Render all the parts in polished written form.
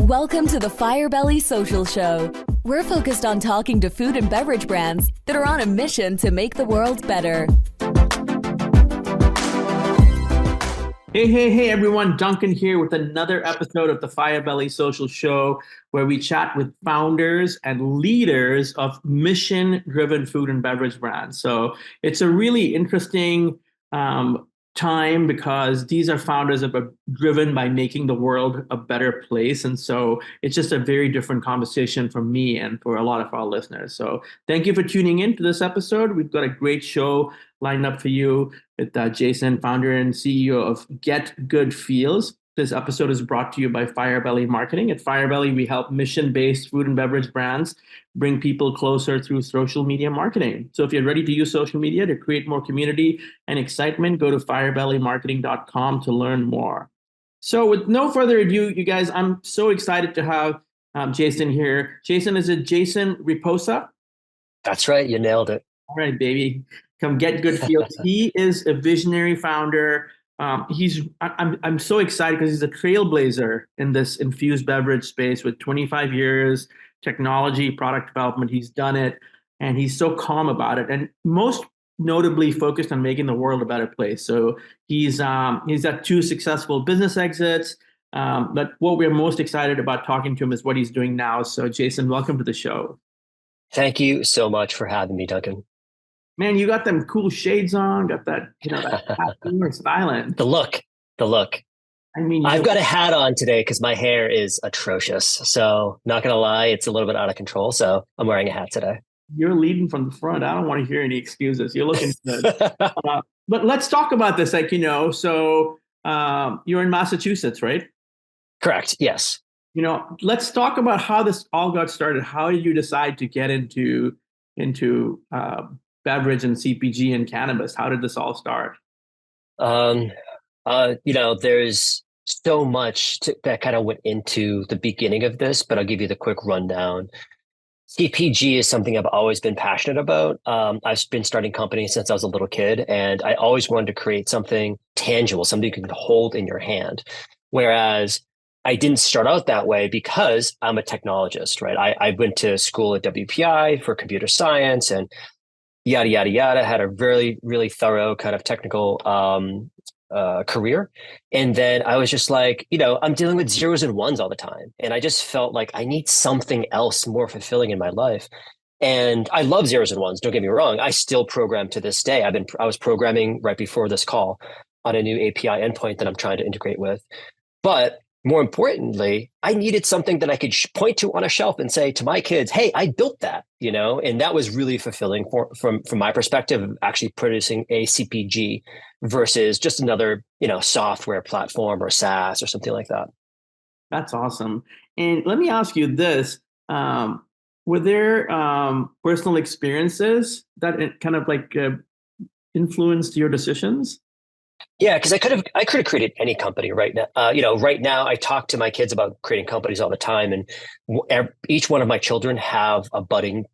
Welcome to the Firebelly Social Show. We're focused on talking to food and beverage brands that are on a mission to make the world better. Hey, everyone. Duncan here with another episode of the Firebelly Social Show, where we chat with founders and leaders of mission-driven food and beverage brands. So it's a really interesting time because these are founders that are driven by making the world a better place. And so it's just a very different conversation for me and for a lot of our listeners. So thank you for tuning in to this episode. We've got a great show lined up for you with Jason, founder and CEO of Get Good Feels. This episode is brought to you by Firebelly Marketing. At Firebelly, we help mission-based food and beverage brands bring people closer through social media marketing. So if you're ready to use social media to create more community and excitement, go to firebellymarketing.com to learn more. So with no further ado, you guys, I'm so excited to have Jason here. Jason, is it Jason Reposa? That's right. You nailed it. All right, baby. Come Get Good Feels. He is a visionary founder. I'm so excited because he's a trailblazer in this infused beverage space with 25 years, technology, product development. He's done it, and he's so calm about it. And most notably focused on making the world a better place. So he's got 2 successful business exits. But what we're most excited about talking to him is what he's doing now. So Jason, welcome to the show. Thank you so much for having me, Duncan. Man, you got them cool shades on, got that, that styling. The look. I mean, I've got a hat on today because my hair is atrocious. So not going to lie, it's a little bit out of control. So I'm wearing a hat today. You're leading from the front. I don't want to hear any excuses. You're looking good. But let's talk about this. So you're in Massachusetts, right? Correct. Yes. Let's talk about how this all got started. How did you decide to get into beverage and CPG and cannabis? How did this all start? There's so much that kind of went into the beginning of this, but I'll give you the quick rundown. CPG is something I've always been passionate about. I've been starting companies since I was a little kid, and I always wanted to create something tangible, something you can hold in your hand. Whereas I didn't start out that way because I'm a technologist, right? I went to school at WPI for computer science and yada, yada, yada, had a really, really thorough kind of technical career. And then I was just like, I'm dealing with zeros and ones all the time. And I just felt like I need something else more fulfilling in my life. And I love zeros and ones. Don't get me wrong. I still program to this day. I was programming right before this call on a new API endpoint that I'm trying to integrate with. But more importantly, I needed something that I could point to on a shelf and say to my kids, hey, I built that, and that was really fulfilling from my perspective of actually producing a CPG versus just another, software platform or SaaS or something like that. That's awesome. And let me ask you this. Were there personal experiences that kind of influenced your decisions? Yeah, because I could have created any company right now. Right now I talk to my kids about creating companies all the time, and each one of my children have a budding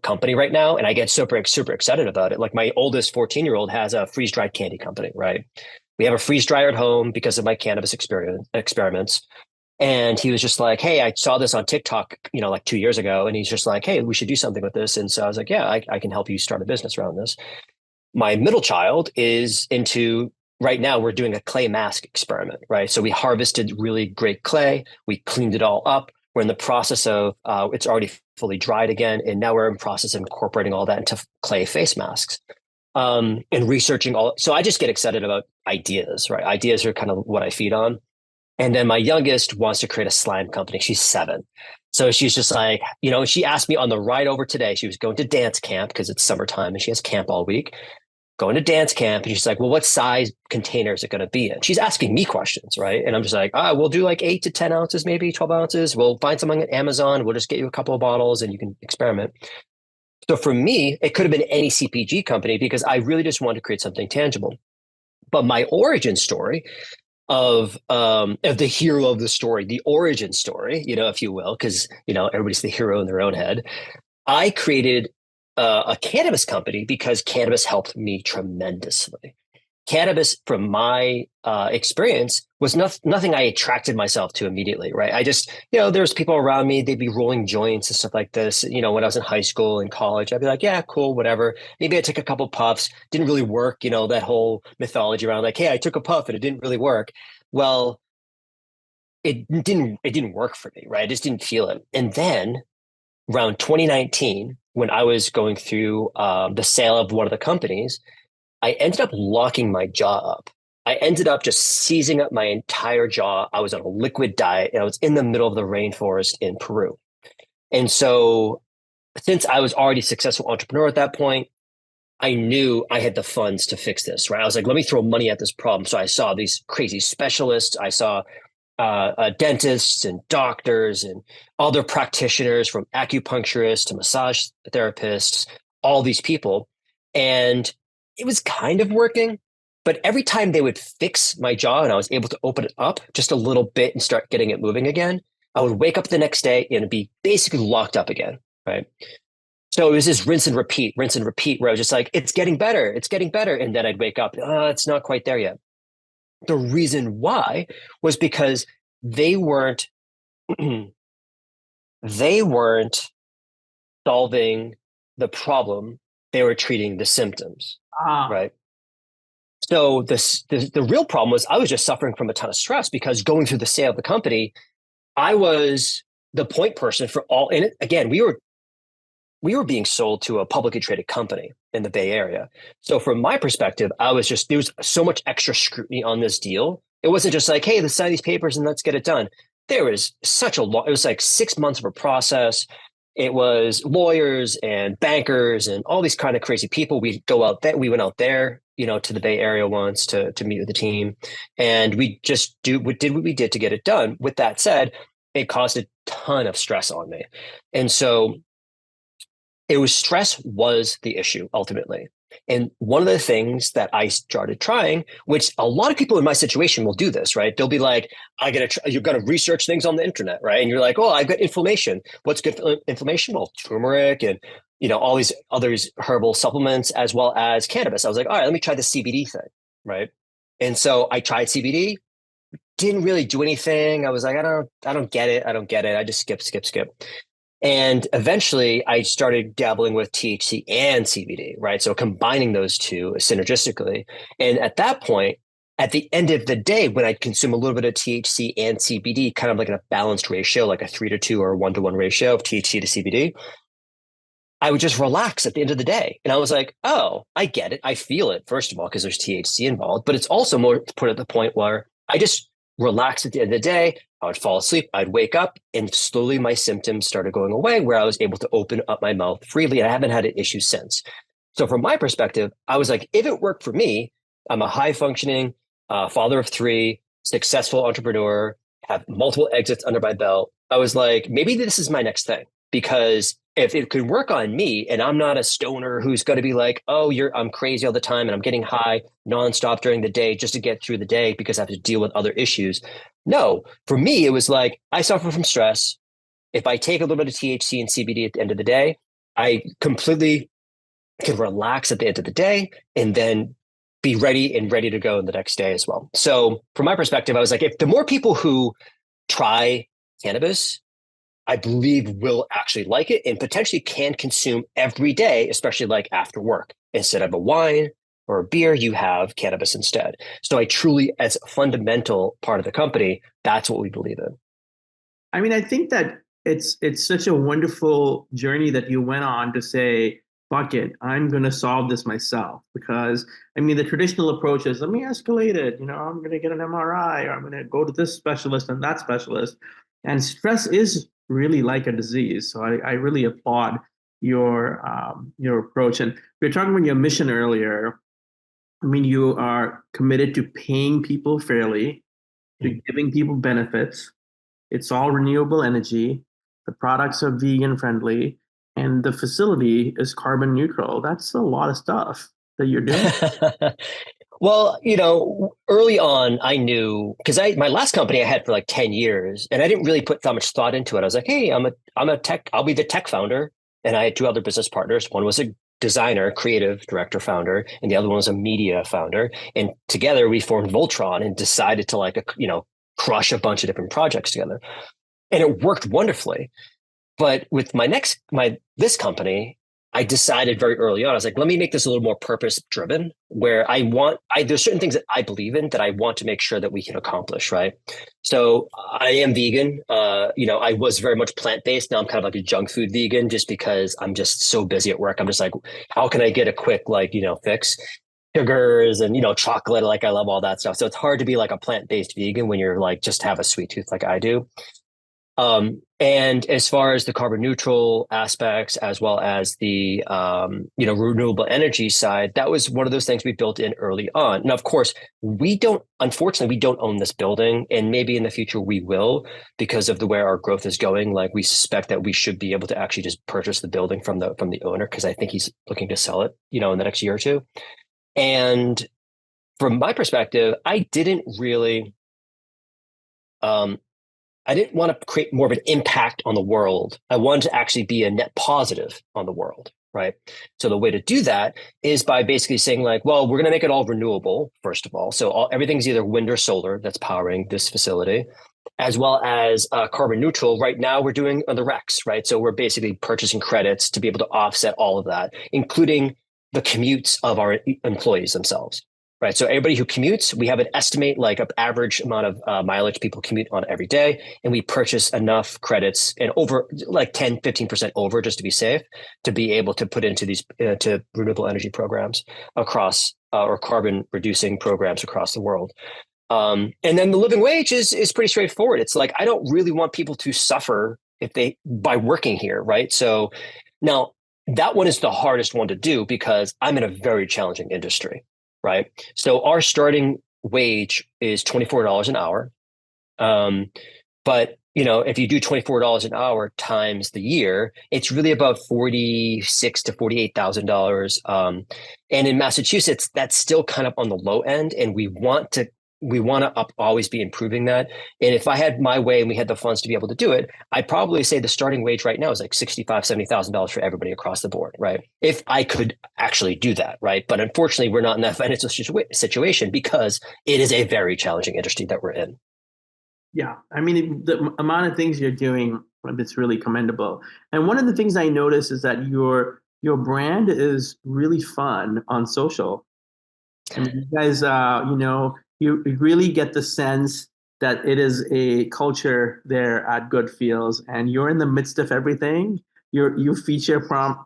company right now, and I get super excited about it. Like my oldest 14-year-old has a freeze-dried candy company, right? We have a freeze dryer at home because of my cannabis experiments. And he was just like, hey, I saw this on TikTok, like 2 years ago, and he's just like, hey, we should do something with this. And so I was like, yeah, I can help you start a business around this. My middle child is into, right now we're doing a clay mask experiment, right? So we harvested really great clay. We cleaned it all up. We're in the process of, it's already fully dried again. And now we're in process of incorporating all that into clay face masks and researching all. So I just get excited about ideas, right? Ideas are kind of what I feed on. And then my youngest wants to create a slime company. She's 7. So she's just like, she asked me on the ride over today, she was going to dance camp because it's summertime and she has camp all week. Going to dance camp, and she's like, well, what size container is it going to be in? She's asking me questions, right? And I'm just like, we'll do like 8 to 10 ounces, maybe 12 ounces. We'll find something at Amazon. We'll just get you a couple of bottles and you can experiment. So for me, it could have been any CPG company because I really just wanted to create something tangible. But my origin story of the hero of the story, the origin story, if you will, because, everybody's the hero in their own head. I created a cannabis company because cannabis helped me tremendously. cannabis, from my experience, was nothing I attracted myself to immediately, right? I just, there's people around me, they'd be rolling joints and stuff like this. When I was in high school and college, I'd be like, yeah, cool, whatever. Maybe I took a couple puffs, didn't really work, that whole mythology around like, hey, I took a puff and it didn't really work. Well, it didn't work for me, right? I just didn't feel it. And then around 2019, when I was going through the sale of one of the companies, I ended up locking my jaw up. I ended up just seizing up my entire jaw. I was on a liquid diet and I was in the middle of the rainforest in Peru. And so since I was already a successful entrepreneur at that point, I knew I had the funds to fix this, right? I was like, let me throw money at this problem. So I saw these crazy specialists. I saw dentists and doctors and other practitioners, from acupuncturists to massage therapists, all these people. And it was kind of working, but every time they would fix my jaw and I was able to open it up just a little bit and start getting it moving again, I would wake up the next day and be basically locked up again, right? So it was this rinse and repeat, where I was just like, it's getting better. And then I'd wake up, it's not quite there yet. The reason why was because they weren't solving the problem. They were treating the symptoms, right? So the real problem was I was just suffering from a ton of stress, because going through the sale of the company, I was the point person for all. And again, we were being sold to a publicly traded company in the Bay Area. So from my perspective, there was so much extra scrutiny on this deal. It wasn't just like, hey, let's sign these papers and let's get it done. There was it was like 6 months of a process. It was lawyers and bankers and all these kind of crazy people. We went out there, to the Bay Area once to meet with the team. And we just did what we did to get it done. With that said, it caused a ton of stress on me. And so stress was the issue ultimately. And one of the things that I started trying, which a lot of people in my situation will do this, right? They'll be like, you're going to research things on the internet, right? And you're like, oh, I've got inflammation. What's good for inflammation? Well, turmeric and, all these other herbal supplements, as well as cannabis. I was like, all right, let me try the CBD thing, right? And so I tried CBD, didn't really do anything. I was like, I don't get it. I just skip. And eventually I started dabbling with THC and CBD, right? So combining those two synergistically. And at that point, at the end of the day, when I'd consume a little bit of THC and CBD, kind of like in a balanced ratio, like a 3-to-2 or a 1-to-1 ratio of THC to CBD, I would just relax at the end of the day. And I was like, oh, I get it. I feel it, first of all, because there's THC involved, but it's also more put at the point where I just relax at the end of the day. I would fall asleep. I'd wake up, and slowly my symptoms started going away, where I was able to open up my mouth freely. And I haven't had an issue since. So from my perspective, I was like, if it worked for me, I'm a high functioning father of 3, successful entrepreneur, have multiple exits under my belt. I was like, maybe this is my next thing, because if it could work on me, and I'm not a stoner who's going to be like, oh, I'm crazy all the time and I'm getting high nonstop during the day just to get through the day because I have to deal with other issues. No, for me, it was like, I suffer from stress. If I take a little bit of THC and CBD at the end of the day, I completely can relax at the end of the day and then be ready to go the next day as well. So from my perspective, I was like, if the more people who try cannabis, I believe will actually like it and potentially can consume every day, especially like after work. Instead of a wine or a beer, you have cannabis instead. So I truly, as a fundamental part of the company, that's what we believe in. I mean, I think that it's such a wonderful journey that you went on to say, fuck it, I'm going to solve this myself. Because, I mean, the traditional approach is, let me escalate it. I'm going to get an MRI, or I'm going to go to this specialist and that specialist. And stress is really like a disease. So I really applaud your approach. And we were talking about your mission earlier. I mean, you are committed to paying people fairly, to giving people benefits. It's all renewable energy. The products are vegan friendly, and the facility is carbon neutral. That's a lot of stuff that you're doing. Well, early on, I knew, because my last company I had for like 10 years, and I didn't really put that much thought into it. I was like, hey, I'm a tech, I'll be the tech founder. And I had 2 other business partners. One was a designer, creative director, founder, and the other one was a media founder. And together we formed Voltron and decided to crush a bunch of different projects together. And it worked wonderfully. But with this company, I decided very early on, I was like, let me make this a little more purpose driven, where there's certain things that I believe in that I want to make sure that we can accomplish. Right. So I am vegan. I was very much plant-based. Now I'm kind of like a junk food vegan just because I'm just so busy at work. I'm just like, how can I get a quick, fix? Sugars and, chocolate. Like I love all that stuff. So it's hard to be like a plant-based vegan when you're like, just have a sweet tooth like I do. And as far as the carbon neutral aspects, as well as the, renewable energy side, that was one of those things we built in early on. Now, of course, unfortunately, we don't own this building, and maybe in the future we will, because of the way our growth is going. Like we suspect that we should be able to actually just purchase the building from the owner, because I think he's looking to sell it, in the next year or two. And from my perspective, I didn't want to create more of an impact on the world. I wanted to actually be a net positive on the world, right? So the way to do that is by basically saying we're going to make it all renewable, first of all. So everything's either wind or solar that's powering this facility, as well as carbon neutral. Right now we're doing on the RECs, right? So we're basically purchasing credits to be able to offset all of that, including the commutes of our employees themselves. Right. So everybody who commutes, we have an estimate, like an average amount of mileage people commute on every day. And we purchase enough credits and over 10, 15% over, just to be safe, to be able to put into these to renewable energy programs across or carbon reducing programs across the world. And then the living wage is pretty straightforward. It's like, I don't really want people to suffer by working here. Right. So now that one is the hardest one to do because I'm in a very challenging industry. Right. So our starting wage is $24 an hour. But, if you do $24 an hour times the year, it's really about $46,000 to $48,000. And in Massachusetts, that's still kind of on the low end. And we want to always be improving that. And if I had my way and we had the funds to be able to do it, I'd probably say the starting wage right now is like $65,000, $70,000 for everybody across the board, right? If I could actually do that, right? But unfortunately, we're not in that financial situation because it is a very challenging industry that we're in. Yeah, I mean, the amount of things you're doing, it's really commendable. And one of the things I noticed is that your brand is really fun on social. I mean, you guys, you really get the sense that it is a culture there at Good Feels, and you're in the midst of everything. You feature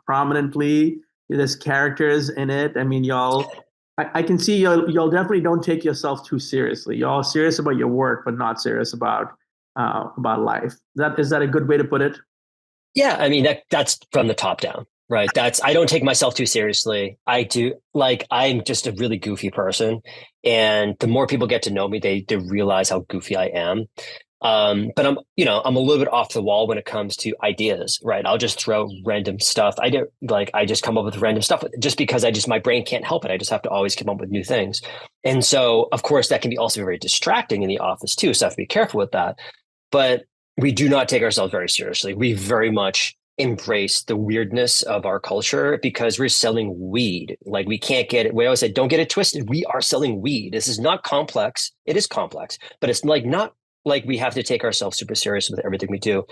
prominently. There's characters in it. I mean, I can see y'all definitely don't take yourself too seriously. Y'all serious about your work, but not serious about life. Is that a good way to put it? Yeah, I mean that's from the top down. Right. I don't take myself too seriously. I'm just a really goofy person. And the more people get to know me, they realize how goofy I am. But I'm a little bit off the wall when it comes to ideas, right? I'll just throw random stuff. I just come up with random stuff just because my brain can't help it. I just have to always come up with new things. And so, of course, that can be also very distracting in the office too. So I have to be careful with that. But we do not take ourselves very seriously. We very much embrace the weirdness of our culture because we're selling weed. Like we can't get it. We always say, don't get it twisted. We are selling weed. This is not complex. It is complex, but it's not like we have to take ourselves super serious with everything we do.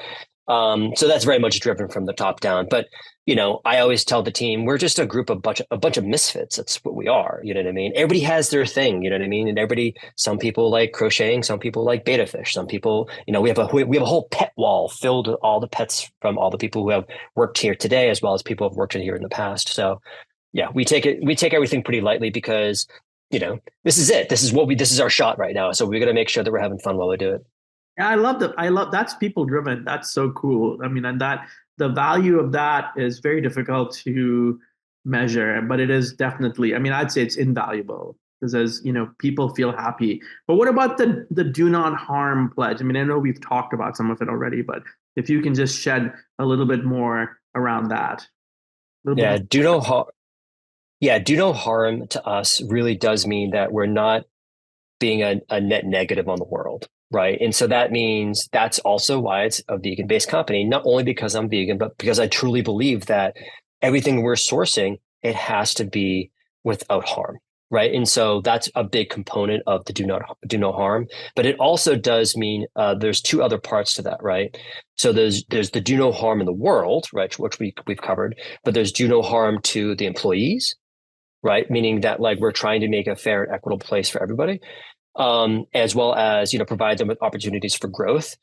So that's very much driven from the top down. But, I always tell the team, we're just a bunch of misfits. That's what we are. You know what I mean? Everybody has their thing, you know what I mean? And some people like crocheting, some people like betta fish, some people, we have a whole pet wall filled with all the pets from all the people who have worked here today, as well as people who have worked in here in the past. So yeah, we take everything pretty lightly because, this is it. This is our shot right now. So we're going to make sure that we're having fun while we do it. Yeah, I love that. That's people driven. That's so cool. I mean, and that the value of that is very difficult to measure, but it is definitely, I'd say it's invaluable because as, people feel happy. But what about the do not harm pledge? I know we've talked about some of it already, but if you can just shed a little bit more around that. Yeah, do no harm. Yeah, do no harm to us really does mean that we're not being a net negative on the world. Right. And so that means that's also why it's a vegan based company, not only because I'm vegan, but because I truly believe that everything we're sourcing it has to be without harm. Right. And so that's a big component of the do no harm. But it also does mean there's two other parts to that. Right. So there's the do no harm in the world, right, which we've covered, but there's do no harm to the employees, right? Meaning that like we're trying to make a fair and equitable place for everybody, as well as, provide them with opportunities for growth.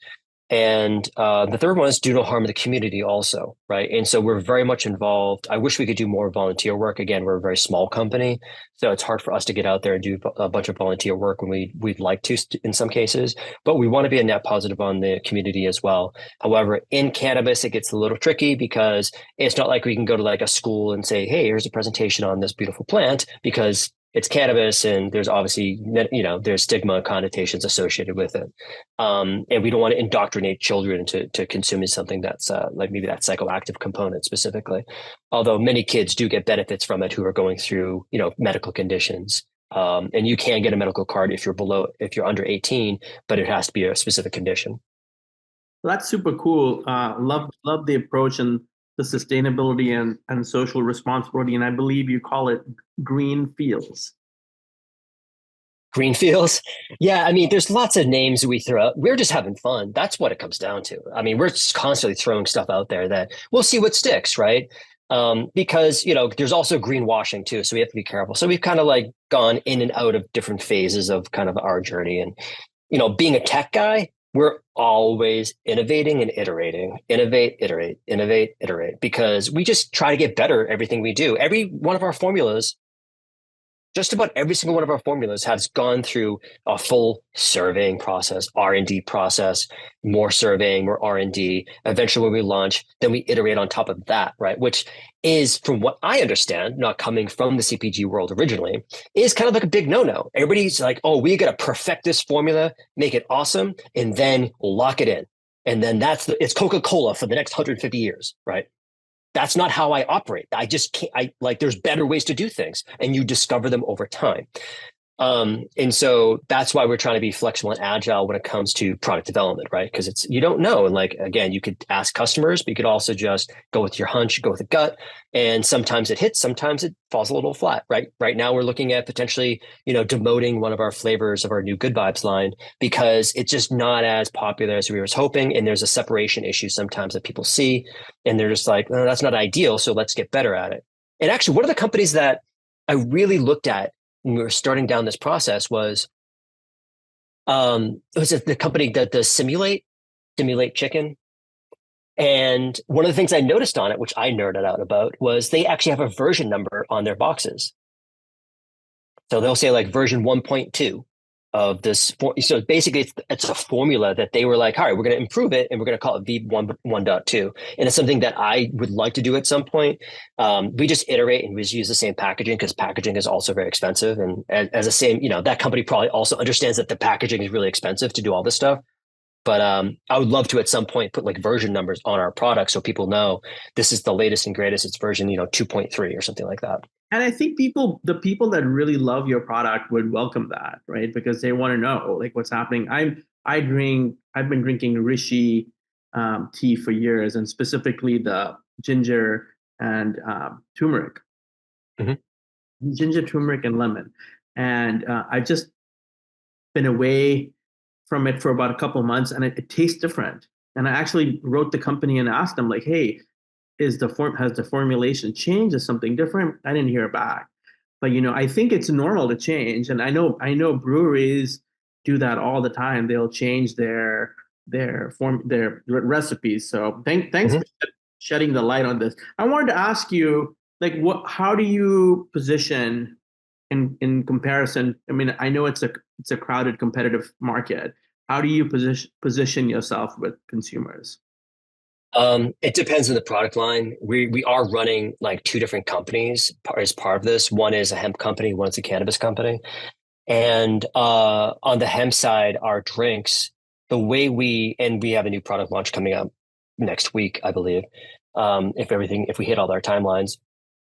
And the third one is do no harm in the community also, right? And so we're very much involved. I wish we could do more volunteer work. Again, we're a very small company, so it's hard for us to get out there and do a bunch of volunteer work when we'd like to in some cases, but we want to be a net positive on the community as well. However, in cannabis, it gets a little tricky because it's not like we can go to like a school and say, hey, here's a presentation on this beautiful plant, because it's cannabis and there's obviously, there's stigma connotations associated with it. And we don't want to indoctrinate children to consuming something that's like maybe that psychoactive component specifically. Although many kids do get benefits from it who are going through, medical conditions. And you can get a medical card if you're under 18, but it has to be a specific condition. Well, that's super cool. Love the approach and the sustainability and social responsibility. And I believe you call it green fields. Green fields? Yeah, I mean, there's lots of names we throw out. We're just having fun. That's what it comes down to. I mean, we're just constantly throwing stuff out there that we'll see what sticks, right? Because, there's also greenwashing too. So we have to be careful. So we've kind of like gone in and out of different phases of kind of our journey. And, being a tech guy, we're always innovating and iterating, innovate, iterate, because we just try to get better at everything we do. Every one of our formulas, just about every single one of our formulas has gone through a full surveying process, R&D process, more surveying, more R&D. Eventually when we launch, then we iterate on top of that, right? Which is, from what I understand, not coming from the CPG world originally, is kind of like a big no-no. Everybody's like, oh, we got to perfect this formula, make it awesome, and then lock it in. And then it's Coca-Cola for the next 150 years, right? That's not how I operate. I just can't, there's better ways to do things, and you discover them over time. And so that's why we're trying to be flexible and agile when it comes to product development, right? Because you don't know. And again, you could ask customers, but you could also just go with your hunch, go with the gut. And sometimes it hits, sometimes it falls a little flat, right? Right now we're looking at potentially, demoting one of our flavors of our new Good Vibes line because it's just not as popular as we were hoping. And there's a separation issue sometimes that people see, and they're just like, oh, that's not ideal. So let's get better at it. And actually, one of the companies that I really looked at when we were starting down this process was the company that does Simulate Chicken. And one of the things I noticed on it, which I nerded out about, was they actually have a version number on their boxes. So they'll say like version 1.2 of this. So basically it's a formula that they were like, all right, we're going to improve it and we're going to call it V1.2. And it's something that I would like to do at some point. We just iterate and we just use the same packaging because packaging is also very expensive. And as the same, that company probably also understands that the packaging is really expensive to do all this stuff. But I would love to at some point put like version numbers on our product so people know this is the latest and greatest. It's version 2.3 or something like that. And I think the people that really love your product would welcome that, right? Because they want to know like what's happening. I've been drinking Rishi tea for years, and specifically the ginger and turmeric, ginger, turmeric, and lemon. And I've just been away from it for about a couple of months, and it tastes different. And I actually wrote the company and asked them like, hey, has the formulation changed? Is something different? I didn't hear back. But I think it's normal to change. And I know breweries do that all the time. They'll change their recipes. So thanks for shedding the light on this. I wanted to ask you, like, how do you position in comparison? I mean, I know it's a crowded, competitive market. How do you position yourself with consumers? It depends on the product line. We are running like two different companies as part of this. One is a hemp company, one is a cannabis company. And on the hemp side, our drinks, the way we have a new product launch coming up next week, I believe, if we hit all our timelines.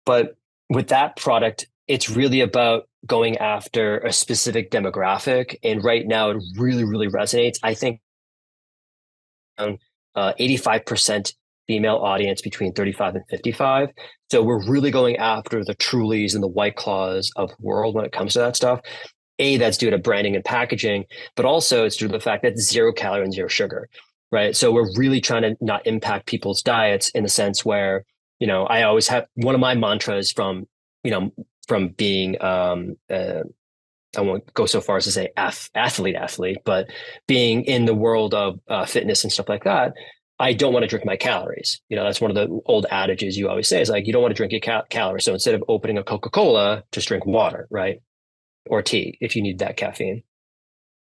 But with that product, it's really about going after a specific demographic. And right now it really, really resonates. I think 85% female audience between 35 and 55. So we're really going after the Trulies and the White Claws of the world when it comes to that stuff. That's due to branding and packaging, but also it's due to the fact that it's 0 calorie and 0 sugar, right? So we're really trying to not impact people's diets in the sense where, I always have one of my mantras from being, I won't go so far as to say athlete, but being in the world of fitness and stuff like that, I don't want to drink my calories. That's one of the old adages you always say is like, you don't want to drink your calories. So instead of opening a Coca-Cola, just drink water, right? Or tea if you need that caffeine.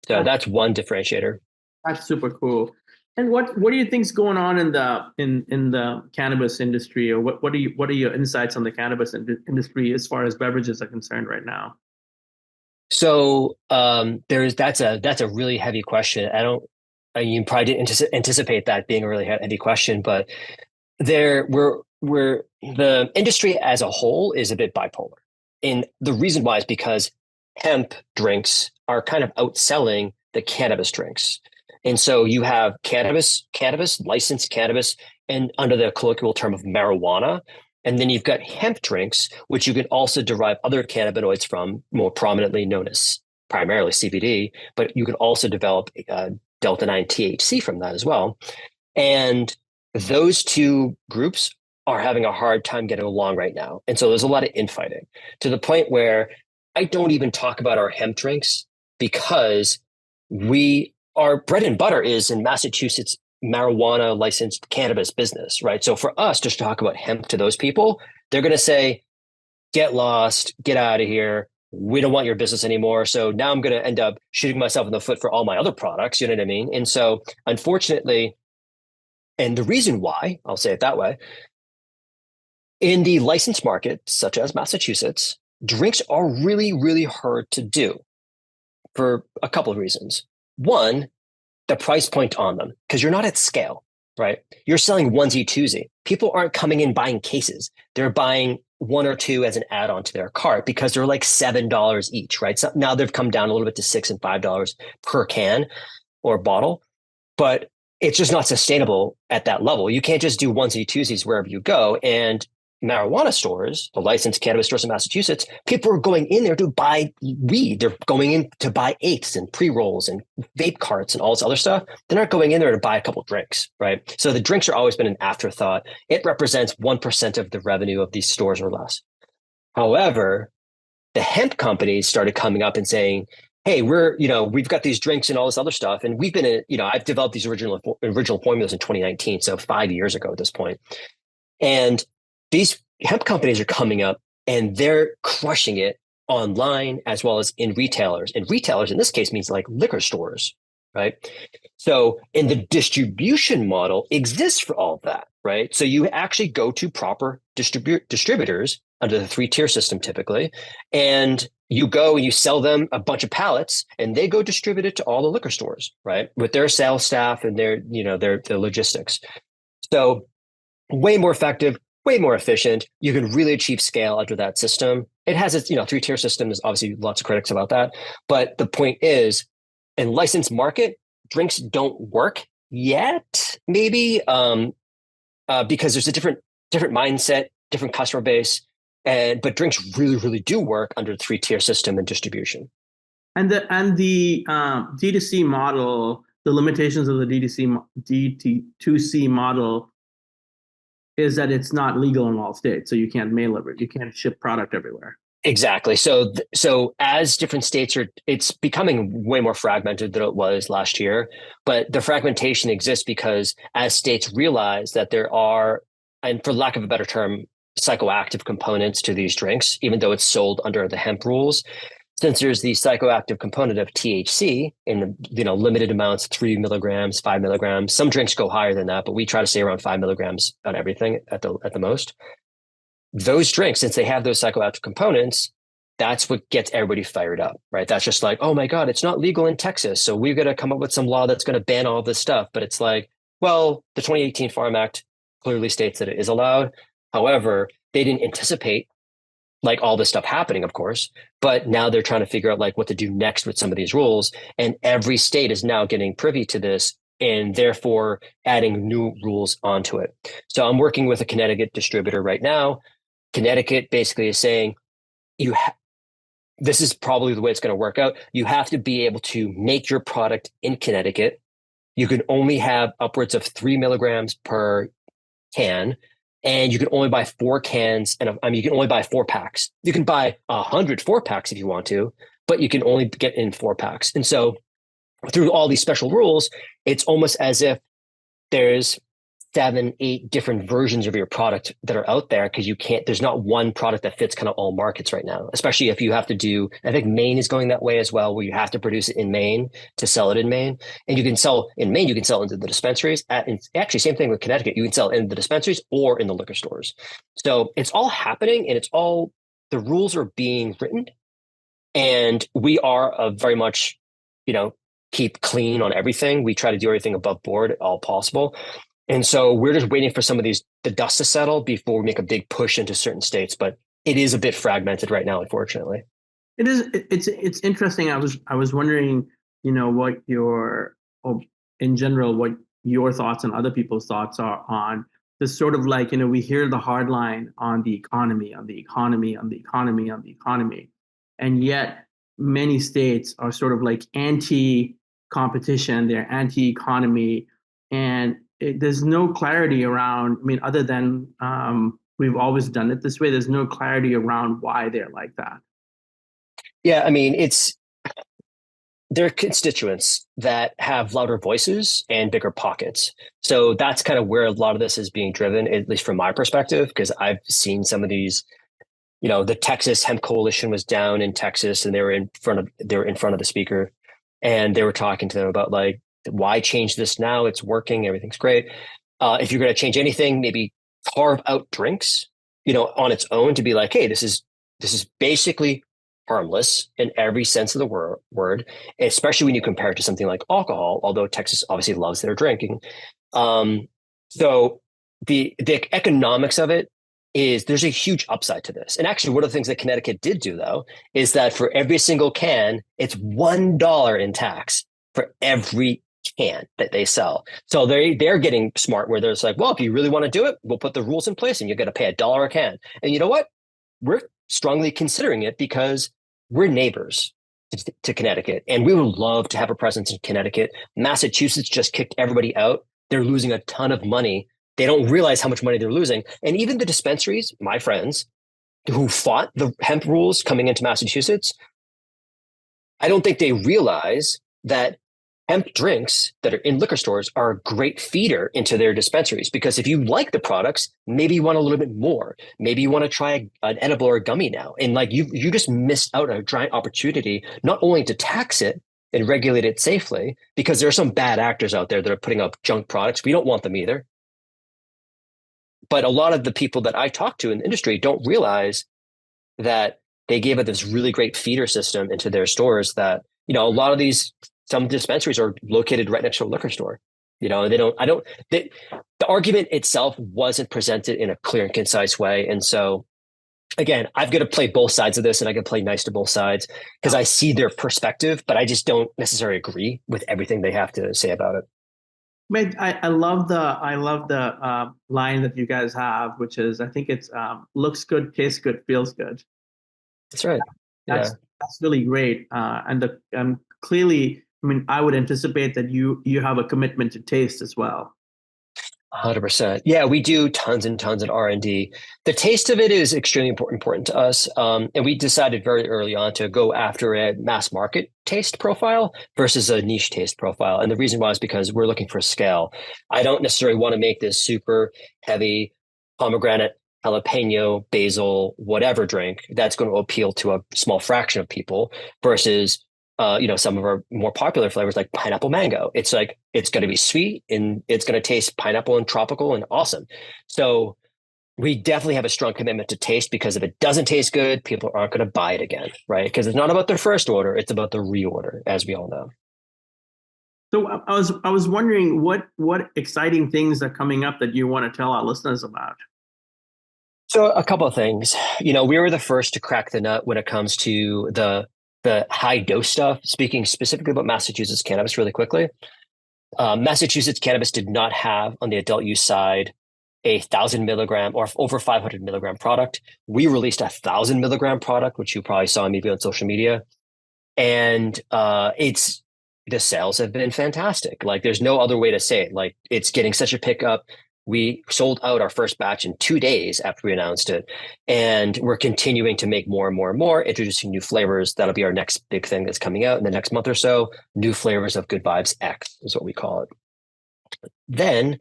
So that's one differentiator. That's super cool. And what do you think's going on in the cannabis industry, or what are your insights on the cannabis industry as far as beverages are concerned right now? So that's a really heavy question. You probably didn't anticipate that being a really heavy question, but the industry as a whole is a bit bipolar. And the reason why is because hemp drinks are kind of outselling the cannabis drinks. And so you have cannabis, licensed cannabis, and under the colloquial term of marijuana. And then you've got hemp drinks, which you can also derive other cannabinoids from, more prominently known as primarily CBD, but you can also develop delta-9 THC from that as well. And those two groups are having a hard time getting along right now. And so there's a lot of infighting to the point where I don't even talk about our hemp drinks because our bread and butter is in Massachusetts marijuana licensed cannabis business, right? So for us to talk about hemp to those people, they're going to say, get lost, get out of here. We don't want your business anymore. So now I'm going to end up shooting myself in the foot for all my other products. You know what I mean? And so unfortunately, and the reason why, I'll say it that way, in the licensed market, such as Massachusetts, drinks are really, really hard to do for a couple of reasons. One, the price point on them, because you're not at scale, right? You're selling onesie, twosie. People aren't coming in buying cases. They're buying one or two as an add-on to their cart because they're like $7 each, right? So now they've come down a little bit to $6 and $5 per can or bottle, but it's just not sustainable at that level. You can't just do onesie, twosies wherever you go. And marijuana stores, the licensed cannabis stores in Massachusetts, people are going in there to buy weed. They're going in to buy eighths and pre-rolls and vape carts and all this other stuff. They're not going in there to buy a couple drinks, right? So the drinks are always been an afterthought. It represents 1% of the revenue of these stores or less. However, the hemp companies started coming up and saying, hey, we've got these drinks and all this other stuff. And we've been, I've developed these original formulas in 2019. So 5 years ago at this point. And these hemp companies are coming up and they're crushing it online as well as in retailers. And retailers in this case means like liquor stores, right? So in the distribution model exists for all of that, right? So you actually go to proper distributors under the 3-tier system typically, and you go and you sell them a bunch of pallets and they go distribute it to all the liquor stores, right? With their sales staff and their logistics. So way more effective, way more efficient. You can really achieve scale under that system. It has its, 3-tier system. There's obviously lots of critics about that. But the point is, in licensed market, drinks don't work yet, maybe, because there's a different mindset, different customer base. But drinks really, really do work under the 3-tier system and distribution. And the D2C model, the limitations of the D2C model is that it's not legal in all states. So you can't mail it. You can't ship product everywhere. Exactly. So as different states it's becoming way more fragmented than it was last year. But the fragmentation exists because as states realize that there are, and for lack of a better term, psychoactive components to these drinks, even though it's sold under the hemp rules, since there's the psychoactive component of THC in the limited amounts, 3 milligrams, 5 milligrams. Some drinks go higher than that, but we try to stay around 5 milligrams on everything at the most. Those drinks, since they have those psychoactive components, that's what gets everybody fired up, right? That's just like, oh my God, it's not legal in Texas. So we've got to come up with some law that's going to ban all this stuff. But it's like, well, the 2018 Farm Act clearly states that it is allowed. However, they didn't anticipate like all this stuff happening, of course, but now they're trying to figure out like what to do next with some of these rules. And every state is now getting privy to this and therefore adding new rules onto it. So I'm working with a Connecticut distributor right now. Connecticut basically is saying, this is probably the way it's going to work out. You have to be able to make your product in Connecticut. You can only have upwards of 3 milligrams per can, and you can only buy 4 cans, and you can only buy 4 packs. You can buy 100 4-packs if you want to, but you can only get in 4 packs. And so through all these special rules, it's almost as if there's 7, 8 different versions of your product that are out there, because there's not one product that fits kind of all markets right now, especially if you have to do, I think Maine is going that way as well, where you have to produce it in Maine to sell it in Maine. And you can sell in Maine, you can sell into the dispensaries. Actually, same thing with Connecticut. You can sell in the dispensaries or in the liquor stores. So it's all happening, and the rules are being written. And we are very much, keep clean on everything. We try to do everything above board all possible. And so we're just waiting for some of the dust to settle before we make a big push into certain states. But it is a bit fragmented right now, unfortunately. It is. It's interesting. I was wondering, what in general, what your thoughts and other people's thoughts are on this sort of like, we hear the hard line on the economy, and yet many states are sort of like anti-competition, they're anti-economy, and there's no clarity around, other than we've always done it this way, there's no clarity around why they're like that. Yeah, there are constituents that have louder voices and bigger pockets. So that's kind of where a lot of this is being driven, at least from my perspective, because I've seen some of these, the Texas Hemp Coalition was down in Texas, and they were in front of the speaker, and they were talking to them about like, why change this now? It's working. Everything's great. If you're going to change anything, maybe carve out drinks, on its own, to be like, hey, this is basically harmless in every sense of the word, especially when you compare it to something like alcohol, although Texas obviously loves their drinking. So the economics of it is, there's a huge upside to this. And actually, one of the things that Connecticut did do, though, is that for every single can, it's $1 in tax for every can that they sell. So they're getting smart, where there's like, well, if you really want to do it, we'll put the rules in place and you're going to pay $1 a can. And you know what? We're strongly considering it because we're neighbors to Connecticut, and we would love to have a presence in Connecticut. Massachusetts just kicked everybody out. They're losing a ton of money. They don't realize how much money they're losing. And even the dispensaries, my friends, who fought the hemp rules coming into Massachusetts, I don't think they realize that hemp drinks that are in liquor stores are a great feeder into their dispensaries, because if you like the products, maybe you want a little bit more. Maybe you want to try an edible or a gummy now. And like you just missed out on a giant opportunity, not only to tax it and regulate it safely, because there are some bad actors out there that are putting up junk products. We don't want them either. But a lot of the people that I talk to in the industry don't realize that they gave it this really great feeder system into their stores that, a lot of some dispensaries are located right next to a liquor store. The argument itself wasn't presented in a clear and concise way. And so, again, I've got to play both sides of this, and I can play nice to both sides because I see their perspective, but I just don't necessarily agree with everything they have to say about it. Mate, I love the line that you guys have, which is, I think it's looks good, tastes good, feels good. That's right. That's really great. And clearly, I would anticipate that you have a commitment to taste as well. 100%. Yeah, we do tons and tons of R&D. The taste of it is extremely important to us. And we decided very early on to go after a mass market taste profile versus a niche taste profile. And the reason why is because we're looking for scale. I don't necessarily want to make this super heavy pomegranate, jalapeno, basil, whatever drink that's going to appeal to a small fraction of people versus some of our more popular flavors like pineapple mango. It's like, it's going to be sweet and it's going to taste pineapple and tropical and awesome. So we definitely have a strong commitment to taste, because if it doesn't taste good, people aren't going to buy it again, right? Because it's not about their first order, it's about the reorder, as we all know. So I was wondering what exciting things are coming up that you want to tell our listeners about. So a couple of things. We were the first to crack the nut when it comes to the high dose stuff. Speaking specifically about Massachusetts cannabis really quickly, Massachusetts cannabis did not have on the adult use side 1,000 milligram or over 500 milligram product. We released 1,000 milligram product, which you probably saw maybe on social media. And the sales have been fantastic. Like there's no other way to say it. Like it's getting such a pickup. We sold out our first batch in 2 days after we announced it. And we're continuing to make more and more and more, introducing new flavors. That'll be our next big thing that's coming out in the next month or so. New flavors of Good Vibes X is what we call it. Then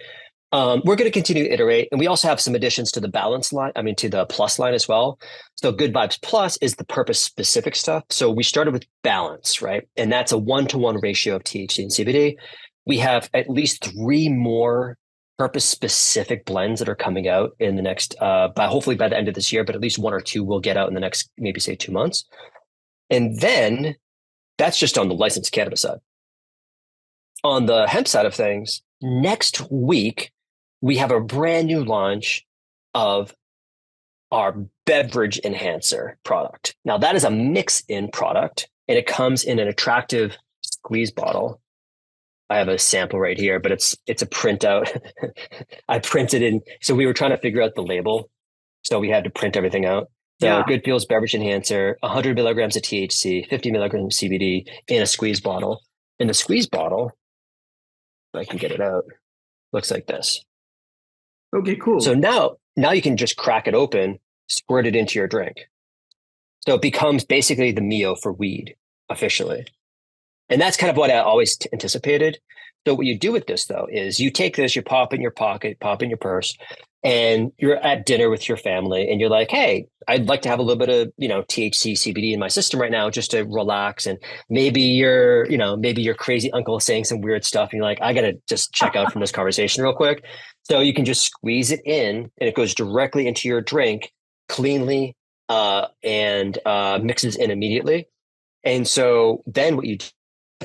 we're going to continue to iterate. And we also have some additions to the balance line, to the plus line as well. So Good Vibes Plus is the purpose specific stuff. So we started with balance, right? And that's a 1-to-1 ratio of THC and CBD. We have at least 3 more purpose specific blends that are coming out in the next, hopefully by the end of this year, but at least 1 or 2 will get out in the next, maybe say 2 months. And then that's just on the licensed cannabis side. On the hemp side of things, next week, we have a brand new launch of our beverage enhancer product. Now that is a mix-in product and it comes in an attractive squeeze bottle. I have a sample right here, but it's a printout. I printed in. So we were trying to figure out the label. So we had to print everything out. So Good Feels Beverage Enhancer, 100 milligrams of THC, 50 milligrams of CBD in a squeeze bottle. In the squeeze bottle, if I can get it out, looks like this. Okay, cool. So now you can just crack it open, squirt it into your drink. So it becomes basically the Mio for weed officially. And that's kind of what I always anticipated. So what you do with this, though, is you take this, you pop in your pocket, pop in your purse, and you're at dinner with your family, and you're like, "Hey, I'd like to have a little bit of THC, CBD in my system right now, just to relax." And maybe your crazy uncle is saying some weird stuff, and you're like, "I gotta just check out from this conversation real quick." So you can just squeeze it in, and it goes directly into your drink cleanly, and mixes in immediately. And so then what you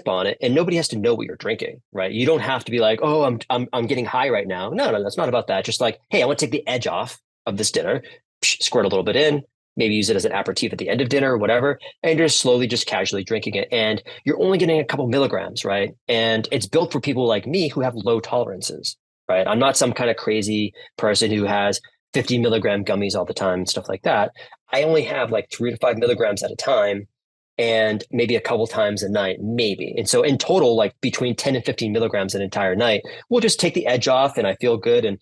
on it, and nobody has to know what you're drinking, right? You don't have to be like, "Oh, I'm getting high right now." No, that's not about that. Just like, "Hey, I want to take the edge off of this dinner," squirt a little bit in, maybe use it as an aperitif at the end of dinner or whatever, and you're slowly just casually drinking it. And you're only getting a couple milligrams, right? And it's built for people like me who have low tolerances, right? I'm not some kind of crazy person who has 50 milligram gummies all the time and stuff like that. I only have like 3 to 5 milligrams at a time, and maybe a couple times a night, maybe. And so in total, like between 10 and 15 milligrams an entire night, we'll just take the edge off and I feel good. And,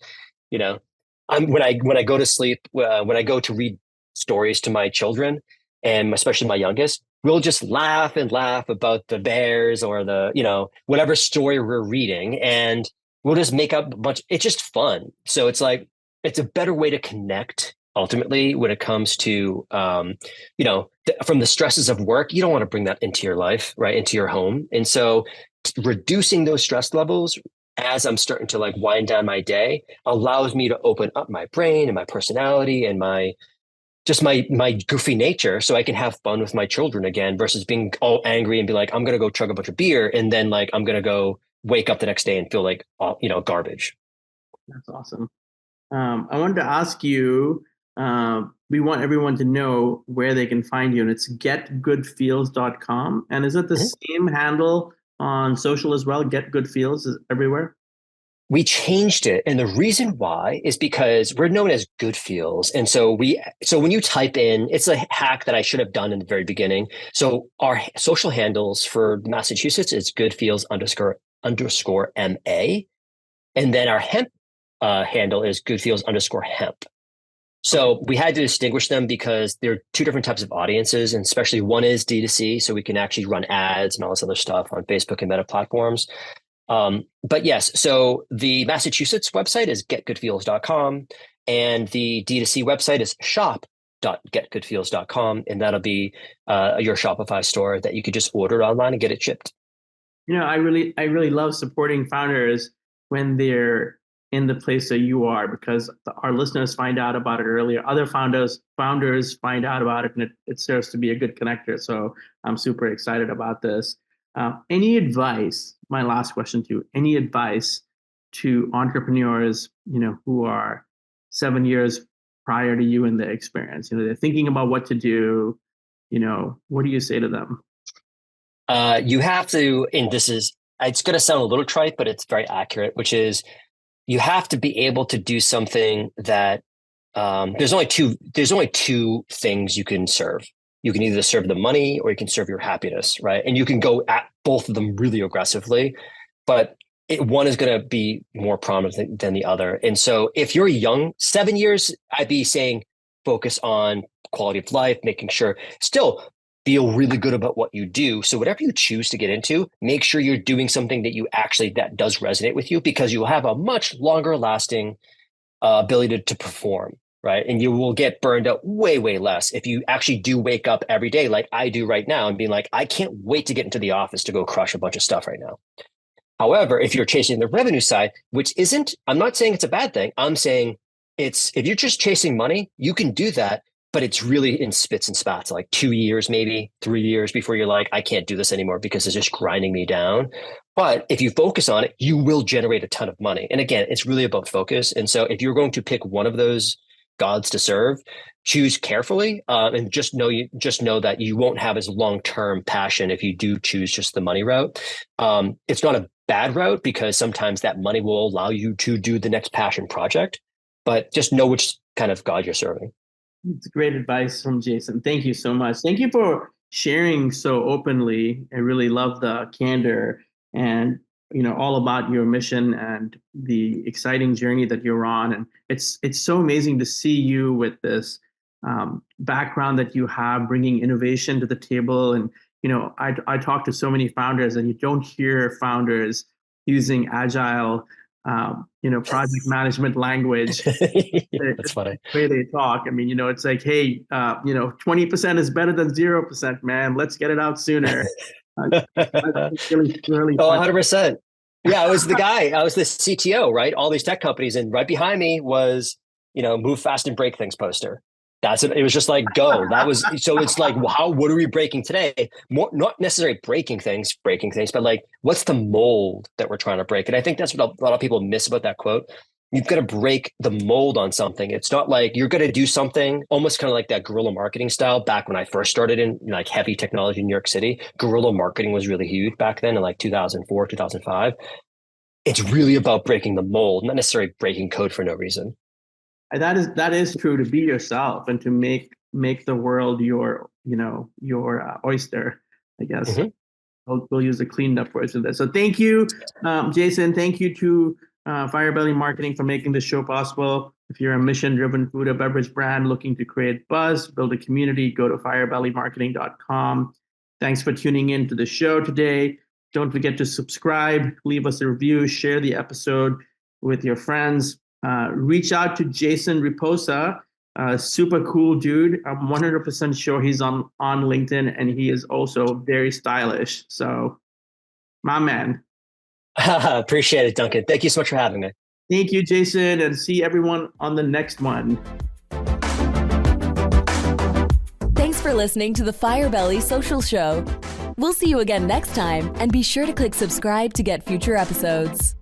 when I go to sleep, when I go to read stories to my children, and especially my youngest, we'll just laugh about the bears or the, whatever story we're reading. And we'll just make up a bunch. It's just fun. So it's like, it's a better way to connect. Ultimately, when it comes to, from the stresses of work, you don't want to bring that into your life, right? Into your home. And so reducing those stress levels as I'm starting to like wind down my day allows me to open up my brain and my personality and my goofy nature, so I can have fun with my children again versus being all angry and be like, I'm going to go chug a bunch of beer. And then like, I'm going to go wake up the next day and feel like, garbage. That's awesome. I wanted to ask you, we want everyone to know where they can find you, and it's getgoodfeels.com. And is it the same handle on social as well? Get Good Feels is everywhere? We changed it. And the reason why is because we're known as Good Feels. And so when you type in, it's a hack that I should have done in the very beginning. So our social handles for Massachusetts is goodfeels_MA. And then our hemp handle is goodfeels_hemp. So we had to distinguish them because there are 2 different types of audiences, and especially one is D2C, so we can actually run ads and all this other stuff on Facebook and Meta platforms. But yes, so the Massachusetts website is getgoodfeels.com, and the D2C website is shop.getgoodfeels.com, and that'll be your Shopify store that you could just order online and get it shipped. I really love supporting founders when they're in the place that you are, because our listeners find out about it earlier. Other founders find out about it, and it serves to be a good connector. So I'm super excited about this. Any advice, my last question to you, any advice to entrepreneurs, who are 7 years prior to you in the experience? They're thinking about what to do. What do you say to them? You have to, and this is it's going to sound a little trite, but it's very accurate, which is you have to be able to do something that there's only two things you can serve. You can either serve the money or you can serve your happiness, right? And you can go at both of them really aggressively, but one is going to be more prominent than the other. And so if you're young, 7 years, I'd be saying focus on quality of life, making sure still feel really good about what you do. So whatever you choose to get into, make sure you're doing something that does resonate with you, because you'll have a much longer lasting ability to perform, right? And you will get burned out way, way less if you actually do wake up every day like I do right now and being like, I can't wait to get into the office to go crush a bunch of stuff right now. However, if you're chasing the revenue side, which I'm not saying it's a bad thing. I'm saying if you're just chasing money, you can do that, but it's really in spits and spats, like 2 years, maybe 3 years before you're like, I can't do this anymore because it's just grinding me down. But if you focus on it, you will generate a ton of money. And again, it's really about focus. And so if you're going to pick one of those gods to serve, choose carefully, and just know that you won't have as long-term passion if you do choose just the money route. It's not a bad route, because sometimes that money will allow you to do the next passion project, but just know which kind of god you're serving. It's great advice from Jason. Thank you so much. Thank you for sharing so openly. I really love the candor and all about your mission and the exciting journey that you're on. And it's so amazing to see you with this background that you have, bringing innovation to the table. And I talk to so many founders, and you don't hear founders using agile project management language. That's funny. The way they talk. I mean, it's like, hey, 20% is better than 0%, man. Let's get it out sooner. Really 100%. Yeah, I was the CTO, right? All these tech companies, and right behind me was, move fast and break things poster. It was just like, go. So it's like, what are we breaking today? Not necessarily breaking things, but like, what's the mold that we're trying to break? And I think that's what a lot of people miss about that quote. You've got to break the mold on something. It's not like you're going to do something almost kind of like that guerrilla marketing style. Back when I first started in like heavy technology in New York City, guerrilla marketing was really huge back then in like 2004, 2005. It's really about breaking the mold, not necessarily breaking code for no reason. That is true, to be yourself and to make the world your oyster, I guess. Mm-hmm. We'll use a cleaned up version of this. So thank you, Jason. Thank you to Firebelly Marketing for making this show possible. If you're a mission-driven food or beverage brand looking to create buzz, build a community, go to firebellymarketing.com. Thanks for tuning in to the show today. Don't forget to subscribe, leave us a review, share the episode with your friends. Reach out to Jason Reposa, super cool dude. I'm 100% sure he's on LinkedIn, and he is also very stylish. So, my man. Appreciate it, Duncan. Thank you so much for having me. Thank you, Jason, and see everyone on the next one. Thanks for listening to the Firebelly Social Show. We'll see you again next time, and be sure to click subscribe to get future episodes.